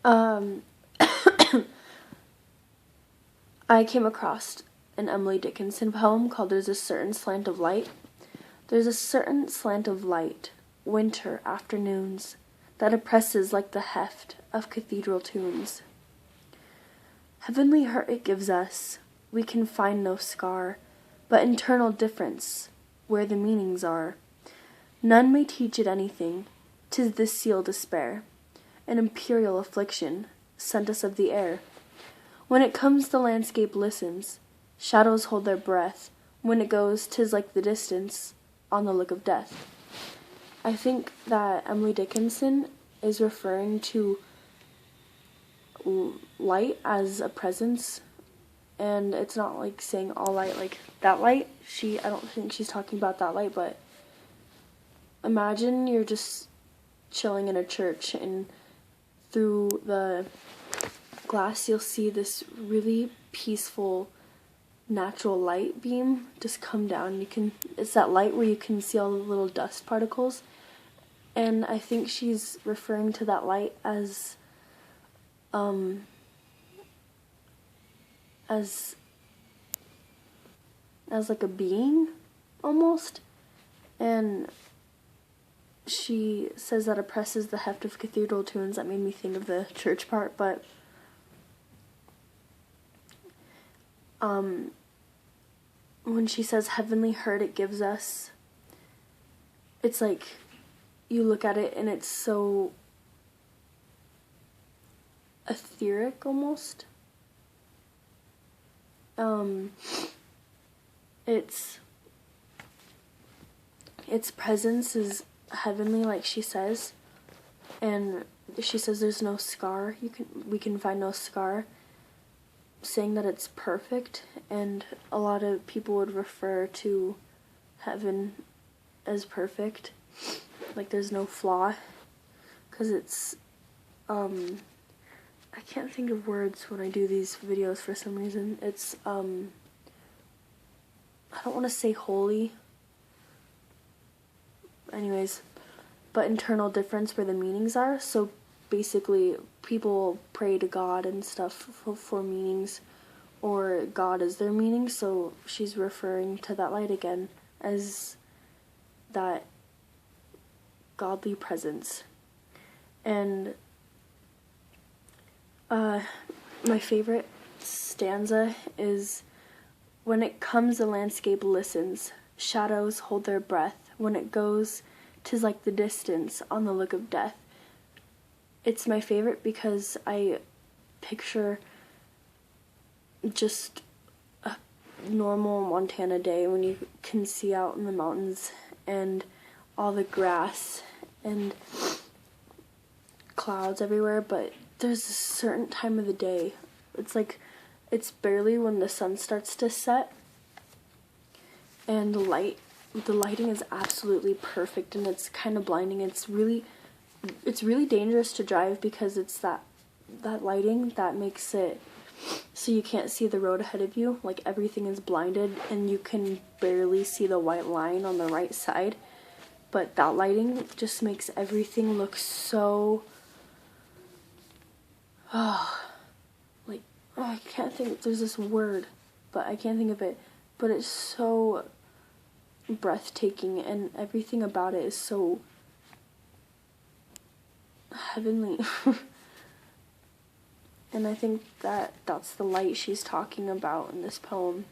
Um, I came across an Emily Dickinson poem called There's a Certain Slant of Light. There's a certain slant of light, winter afternoons, that oppresses like the heft of cathedral tunes. Heavenly hurt it gives us, we can find no scar, but internal difference, where the meanings are. None may teach it anything, 'tis this seal despair, an imperial affliction, sent us of the air. When it comes the landscape listens, shadows hold their breath, when it goes 'tis like the distance, on the look of death. I think that Emily Dickinson is referring to light as a presence, and it's not like saying all light like that light. I don't think she's talking about that light, but imagine you're just chilling in a church and through the glass you'll see this really peaceful natural light beam just come down. It's that light where you can see all the little dust particles, and I think she's referring to that light as like a being almost, and she says that oppresses the heft of cathedral tunes. That made me think of the church part, but when she says heavenly hurt it gives us, it's like you look at it and it's so etheric almost. Its presence is heavenly, like she says, and she says there's no scar. We can find no scar, saying that it's perfect, and a lot of people would refer to heaven as perfect, like there's no flaw, because it's I can't think of words when I do these videos for some reason. It's I don't want to say holy, anyways, but internal difference where the meanings are. So basically people pray to God and stuff for meanings, or God is their meaning, so she's referring to that light again as that godly presence. And my favorite stanza is, when it comes the landscape listens, shadows hold their breath, when it goes 'tis like the distance on the look of death. It's my favorite because I picture just a normal Montana day when you can see out in the mountains and all the grass and clouds everywhere, but there's a certain time of the day. It's like it's barely when the sun starts to set, and the lighting is absolutely perfect, and it's kind of blinding. It's really dangerous to drive because it's that lighting that makes it so you can't see the road ahead of you. Like everything is blinded and you can barely see the white line on the right side, but that lighting just makes everything look so I can't think, there's this word, but I can't think of it, but it's so breathtaking, and everything about it is so heavenly. And I think that that's the light she's talking about in this poem.